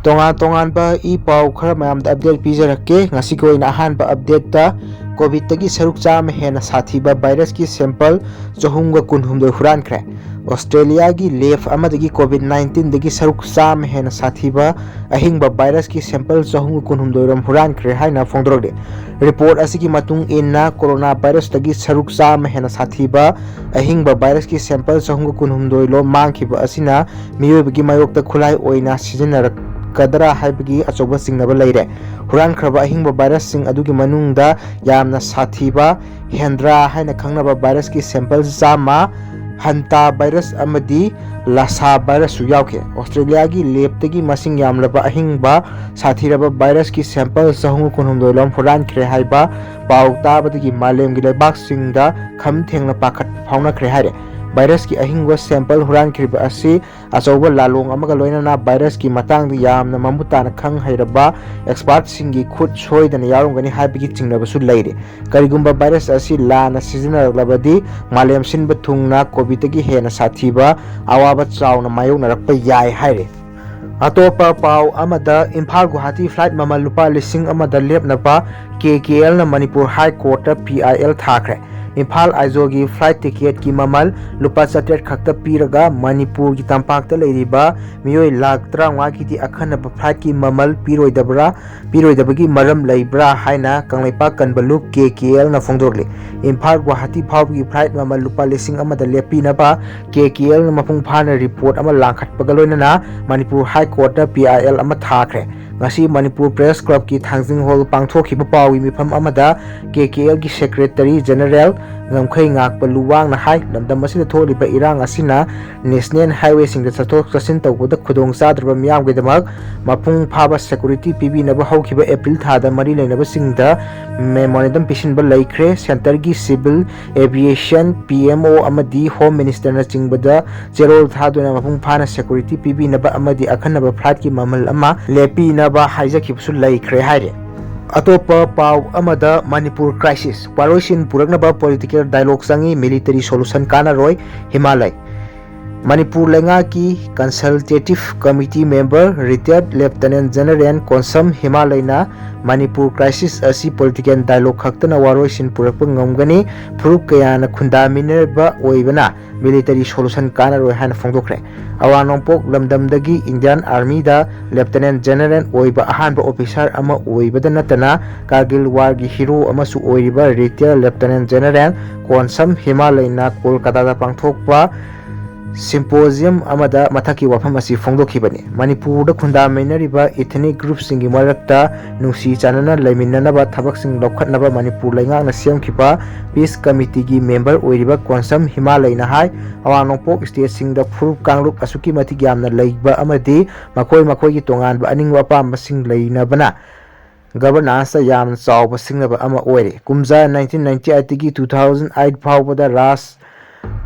Tongan i pau khara mayam da update pijarake ngasi ko ina ahan ba update ta covid tagi saruk cham henna sathiba virus ki sample johumga kunhumdoi Hurankhre Australia gi left amadagi covid 19 dagi saruk cham henna sathiba ahingba virus ki sample johumga kunhumdoi ram Hurankhre haina phongdrode report asigi matung inna corona virus tagi saruk cham henna sathiba ahingba virus ki sample johumga kunhumdoi lo mangkhiba asina miyoibagi mayokta khulai oina sijinar kadra haibagi achoba singnaba leire Hurankhre ahingba virus sing adugi manungda yamna sathiba hendra haina khangnaba virus ki sample chama hanta virus amadi lasa virus su yauke Australia gi lab tagi masing yamlaba ahingba sathiraba virus ki sample sahung kunhumdoi lom Hurankhre haiba pau tabadagi malem gi lebak singda kham thengna pakhat phaunakhre haire virus ki ahingwa sample Hurankhre asi achoba lalong amaga loinana virus ki matangda yamna mamutana khang hairaba expert singi khut soidana yarongani haibigi chingnaba su leire karigumba virus asi lana seasonal labadi malem sinba thungna covid gi hena sathiba awaba chauna mayokna rakpa yai haire atopa pau amada Imphal Guwahati flight mamal lupa lising amada lepnapa KKL na Manipur High Court PIL thakre Imphal Aizogi flight ticket ki mamal lupa 7 khakta piraga Manipur ki tampakta leiriba miyoi lakh 35 ki ti akhanaba flight ki mamal piroidabagi maram leibra haina kanglaipa kanbalu KKL na phongdorle Imphal Guwahati phawgi flight mamal lupa lising amada lepinaba KKL na mapung phana report ama langkhatpaga loinana Manipur High Court PIL ama thakre ngasi Manipur Press Club ki Thangjing Hall pangthokhiba pawi mifam amada KKL ki Secretary General ngamkhai ngakpa luwang na hai lamdam asida tholiba irang asina National Highway singda chathok chasin tawbada khudong chadraba miyam gedamak mapung phaba security pibinaba hawkhiba April thada mari leinaba singda memorandum pisinba laikre center gi civil aviation PMO amadi home minister na chingbada zero thaduna mapung phana security pibinaba amadi akhanaba flight ki mamal ama lepinaba haijakhibusu laikre haire atopa pau amada Manipur crisis waroisin puraknaba political dialogue sangi military solution kana roi Himalay Manipur lenga ki consultative committee member retired lieutenant general konsam Himalay na Manipur crisis asi political dialogue khaktana waroisin purakpa ngamgani phurup kayana khundamineba oibana military solution kana roi hana phongdokre awanongpok lamdamdagi Indian Army da lieutenant general oiba ahanba officer ama oibada natana Kargil war gi hero amasu oiriba retired lieutenant general konsam Himalay na Kolkata da pangthokpa symposium amada mathaki wafam asi phongdokhibani Manipur da khundaminariba ethnic group singi marakta nungsi chanana laiminanaba thabak sing lokhatnaba Manipur laingakna semkhiba peace committee gi member oiriba konsam Himalay na hai awanongpok state singda phurup kangluk asuki mati gyamna leiba amadi makoi gi tonganba aningwa pamba sing leinabana governance yam chawba singnaba ama oire kumja 1998 gi 2008 phawbada ras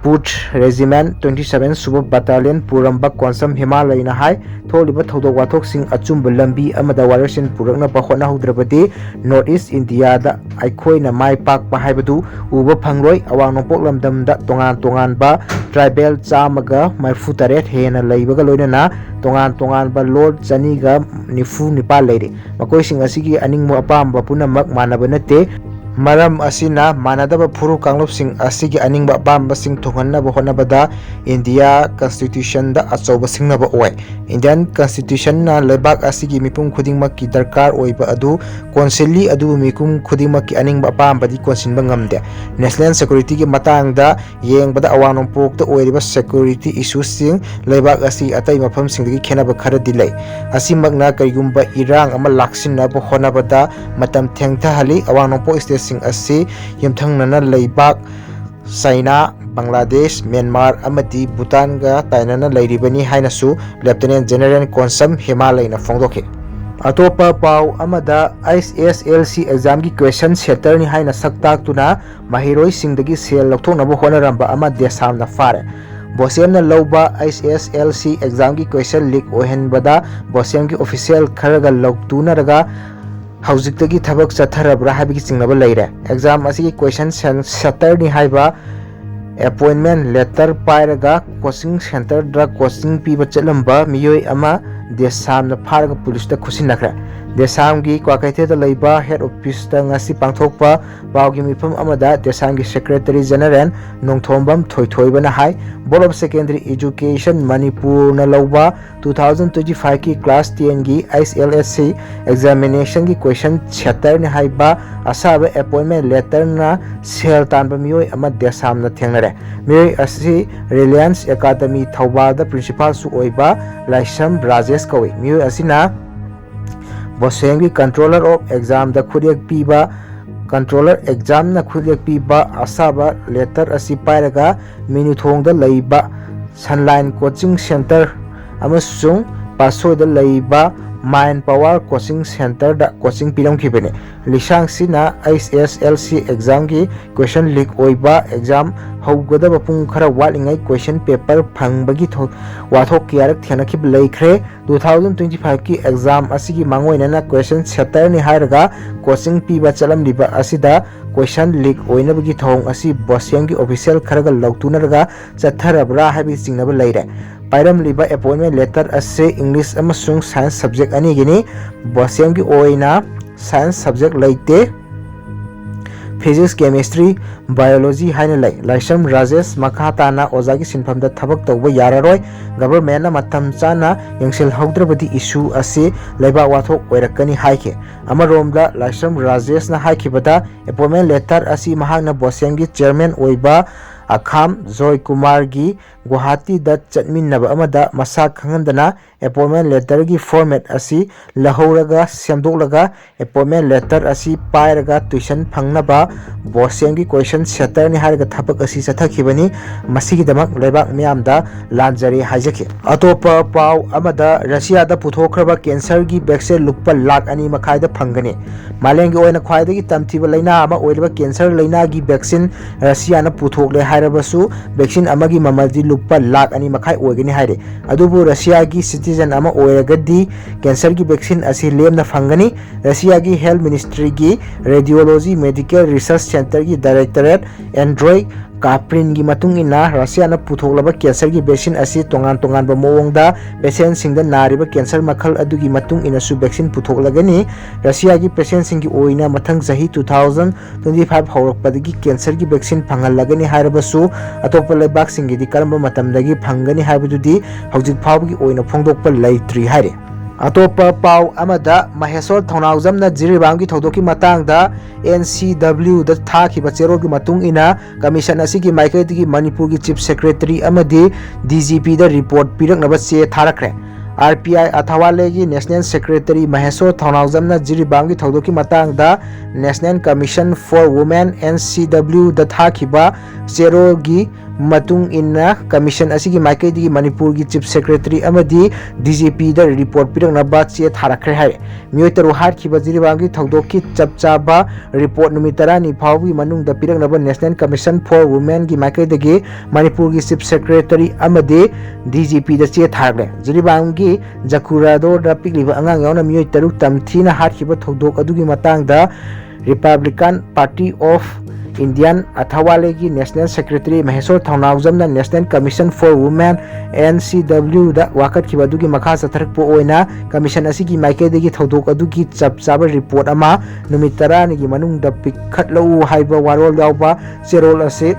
Put Regiment 27 Suba Battalion Puramba Konsam Himalay na hai tholiba thodok wathok sing achumba lambi amada warsin purakna bahona hudrabadi North East India da aikhoi na mai pak pa haibadu uba phangroi awangnopok lamdamda tongan ba tribal chamaga maifu taret hena leibaga loinana tongan ba Lord Chaniga nifu nipal leire makoi sing asigi aningmo apamba punamak manaba nate maram asina manadaba phuru kanglop sing asigi aningba bamba sing thonganna ba honabada India Constitution da achoba singnaba oi Indian Constitution na lebak asigi mipum khudingmak ki darkar oiba adu konsili adu mikum khudingmak ki aningba bamba di konsinba ngamde national security ki matangda yengbada awanongpok da oiriba security issues sing lebak asi atai mafam singdagi khenaba khara dilai asimakna kaigumba irang ama laksinna ba honabada matam thengtha hali awanongpok sing asi yamthangnana leibak China Bangladesh Myanmar amadi Bhutan ga tainana leiribani hainasu Lieutenant General Konsam Himalay na phongdokhe atopa pau amada ISSLC exam gi question setter ni haina saktak tuna mahiroi singdagi sel lokthonaba honaramba ama desam na fare Bosem na lauba ISSLC exam gi question leak ohenbada Bosem gi official kharaga loktuna raga haujiktagi thabak chatharabra habigi chingnaba leire exam asigi question setter ni haiba appointment letter pairaga coaching center dra coaching piba chalamba miyoi ama देसामना फारगा पुलिसता खुसिनखरे देसामगी क्वाकैथेदा लैबा head ऑफिसता ngasi पांथोकपा पावगी मिफम अमदा देसामगी सेक्रेटरी जनरल नोंथोंबम थोइथोइबना High Board of Secondary Education Manipur न लौबा 2025 की क्लास 10 की ISLSC एग्जामिनेशन की क्वेश्चन 76 ने हाइबा असाब अपॉइंटमेंट लेटर ना सेल तानबा मियोय अमा देसामना थेंगनरे मियोय असि रिलायंस एकेडमी थौबादा प्रिंसिपल सु ओइबा लाइसम राजेश कवि मियोय असिना बोसेंगी कंट्रोलर ऑफ एग्जाम द खुदियक पीबा कंट्रोलर एग्जाम न खुदियक पीबा असाबा लेटर असि पायरगा मिनुथोंग द लैबा सनलाइन कोचिंग सेंटर अमसुंग पासोय द लैबा माइन पावर कोचिंग सेंटर द कोचिंग पिरम खिबने लिसांग सिना ISLC एग्जाम की क्वेश्चन लीक ओइबा एग्जाम हौगदब पुंग खरा वालिंगै क्वेश्चन पेपर फंगबगी वाथोक कियारक थेनखिब लैख्रे 2025 की एग्जाम असिगी मांगोइना क्वेश्चन 76 नि हायरगा कोचिंग पीबा चलम लिबा असिदा क्वेश्चन लीक ओइनबगी थोंग असि बोसेंग की ऑफिशियल खरगा लौतुनरगा चथरबरा हाबि चिंगनब लैरे पायरम लिबा अपॉइंटमेंट लेटर असे इंग्लिश अमसुंग साइंस सब्जेक्ट अनि गिनी बोसेंग की ओइना साइंस सब्जेक्ट लैते फिजिक्स केमिस्ट्री बायोलॉजी हाइने लै लाइसम राजेश मखाताना ओजा की सिनफमदा थबक तौबा यारारोय गवर्नमेंट मतम चाना यंगसेल हौद्रबदी इशू असे लैबा वाथोक ओइरकनी हाइखे अमरोमदा लाइसम राजेश ना हाइखिबदा अपॉइंटमेंट लेटर असी महांगना बोसेंग की चेयरमैन ओइबा अखाम जॉय कुमार की गुवाहाटी द चटमिनब अमदा मसा खंगंदना अपॉइंटमेंट लेटर की फॉर्मेट असी लहौरगा सेमदोलगा अपॉइंटमेंट लेटर असी पायरगा ट्यूशन फंगनबा बोसेंग की क्वेश्चन सेटर नि हारगा थपक असी चथखिबनी मसिगी दमक लेबाक मियामदा लांजरी हाइजके अतोप पाव अमदा रशिया द पुथोखरबा कैंसर की वैक्सीन लुप लाख अनि मखाइदा फंगने मालेंगी ओइना ख्वाइदगी तमथिबा लेना अमा ओइरबा कैंसर लेना की वैक्सीन रशिया न पुथोकले हायरबसु वैक्सीन अमगी ममलदी लुप लाख अनि मखाइ ओइगनी हायरे अदुबु रशिया की सिटीजन अमा ओइरगदी कैंसर की वैक्सीन असी लेमना फंगनी रशिया की हेल्थ मिनिस्ट्री की रेडियोलॉजी मेडिकल रिसर्च सेंटर की डायरेक्टरेट एंड्रॉय काप्रिन की मतुंग इना रशिया न पुथोकलब कैंसर की वैक्सीन असी तोंगान तोंगान मोंगदा पेशेंट सिंग द नारिबा कैंसर मखल अदुगी मतुंग इनसु वैक्सीन पुथोकलगनी रशिया की पेशेंट सिंग की ओइना मथंग सही 2025 हौरकपदगी कैंसर की वैक्सीन फंगलगनी हायरबसु अतोप लेबाक सिंगी करम मतमदगी फंगनी हायबदुदी हौजिक फावगी ओइना फोंदोकप लैत्रि हायरे अतोप पाव अमदा महेश्वर थौनाउजमना जिरिबाम की थौदोकी मतांगदा NCW द थाखिबा चेरो की मतुंग इना कमीशन असिगी माइकैदगी मणिपुर की चीफ सेक्रेटरी अमदी DGP द रिपोर्ट पिरकनबा चे थारखरे RPI अथवाले की नेशनल सेक्रेटरी महेश्वर थौनाउजमना जिरिबाम की थौदोकी मतांगदा National Commission for Women NCW द थाखिबा चेरो की मतुंग इन्ना कमीशन असिगी माइकैदगी मणिपुर की चीफ सेक्रेटरी अमदी DGP द रिपोर्ट पिरकनबा चे थारखरे हाय मियोय तरु हारखिबा जिरिबाम की थौदोकी चपचाबा रिपोर्ट नुमितरा नि फावगी मनुंग द पिरकनबा नेशनल कमीशन फॉर वुमेन की माइकैदगी मणिपुर की चीफ सेक्रेटरी अमदी DGP द चे थारले जिरिबाम की जकुरादो द पिकलिबा अंगांग यावना मियोय तरु तमथीना हारखिबा थौदोक अदुगी मतांग द Republican Party of Indian Athawale की नेशनल सेक्रेटरी महेश्वर थौनाउजमना National Commission for Women NCW द वाकत की बदुगी मखा सथरकपो ओइना कमीशन असिगी माइकैदगी थौदोक अदुगी चपचाबा रिपोर्ट अमा नुमितरा निगी मनुंग द पिखटलौ हाइबा वारोल यावबा चेरोल असे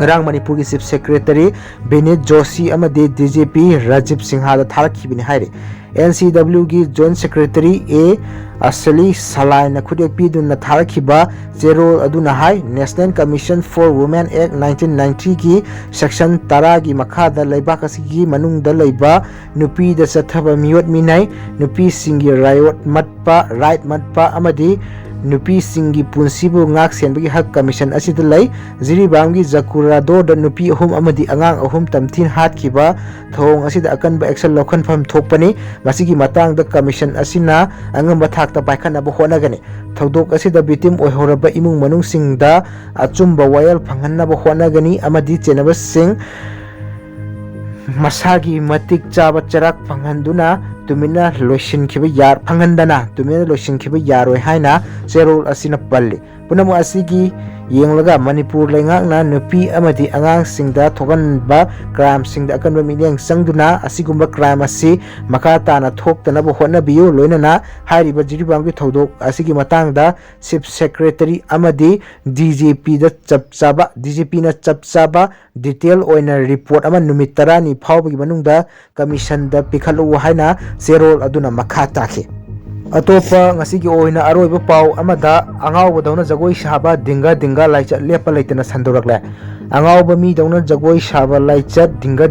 रंग मणिपुर की चीफ सेक्रेटरी विनीत जोशी अमदी DGP राजीव सिंहा द थारखिबिनि हायरे NCW की जॉइंट सेक्रेटरी A असली सलाय न खुदेक पीदुन थारखिबा चेरो अदुना हाय National Commission for Women Act 1990 की सेक्शन 13 की मखाद लैबाक असगी मनुंग द लैबा नुपी द चथबा मियोट मिनाय नुपी सिंगी राइट मतपा अमदी नुपी सिंगी पुंसीबु ngak senbagi hak commission asida lay jiribamgi jakurado da nupi ahum amadi angang ahum tamthin hatkiba thong asida akanba action lokhan pham thokpani masigi matang da commission asina angamba thakta paikhan abu honagani thodok asida bitim oihoraba imung manung singda achumba wayal phanghanna ba honagani amadi chenaba sing masagi matik chaba charak phanghanduna tumina loisin khiba yar phanghandana tumina loisin khiba yaroi haina cherol asina palli punamu asigi yenglaga Manipur leingakna nupi amadi angang singda thoganba crime singda akanba milyang sangduna asigumba crime asi makata na thoktana bo hona biyo loinana hairiba jiribang gi thodok asigi matangda chief secretary amadi DGP da DGP na chapchaba detail oina report ama numit tarani phawbagi manungda commission da pikhalu haina serol aduna makata khi atopa ngasigi oina aroiba pau amada angawba dawna jagoi saba dinga laichat lepa leitana sandorkle angawba mi dawna jagoi saba laichat dinga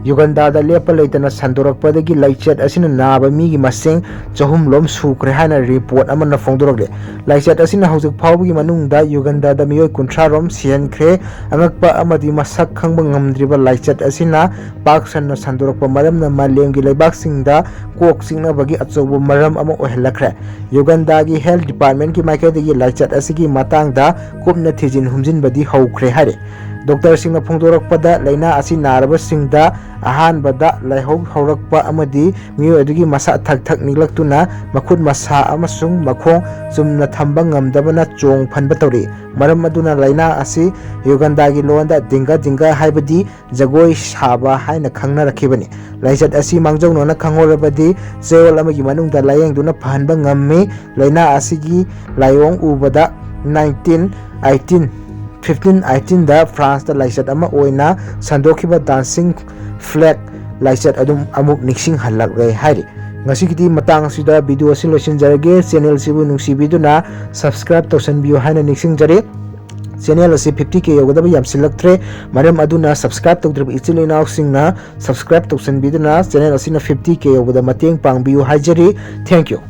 Uganda da lepa leitana sandorkpadagi laichat asina naba mi gi maseng chahum lom sukre hana report amana phongdorkle laichat asina hojik phawbagi manungda Uganda da miyoi kunthra rom Hurankhre angakpa amadi masak khangba ngamdriba laichat asina paksanna sandorkpa maramna malemgi leibak singda kok singna bagi achobo maram ama ohelakre Uganda gi health department ki maikadagi laichat asigi matangda kupna thijin humjin badi haukhre hare Dr. Singna phongdorakpada leina asi naraba singda ahan bada laihau haurakpa amadi miyo adugi masa thak niglaktuna makhut masa amasung makhong chumna thamba ngamdabana chong phanba tori maram aduna leina asi Uganda gi londa dinga haibadi jagoi saba haina khangna rakhibani laichat asi mangjongno na khangorabadi zeol amagi manungda layengduna phanba ngammi leina asigi layong ubada 1518 da France da laichat ama oina sandokhiba dancing flag laichat adum amuk nixing halak re hairi ngasigi matang asida video asin losin jarage channel sibu nungsibiduna subscribe tawsan biyo haina nixing jare channel asi 50k yogadaba yamsilaktre maram aduna subscribe tawdrib ichilina singna subscribe tawsan biduna channel asina 50k yogada mateng pangbiyo hajari thank you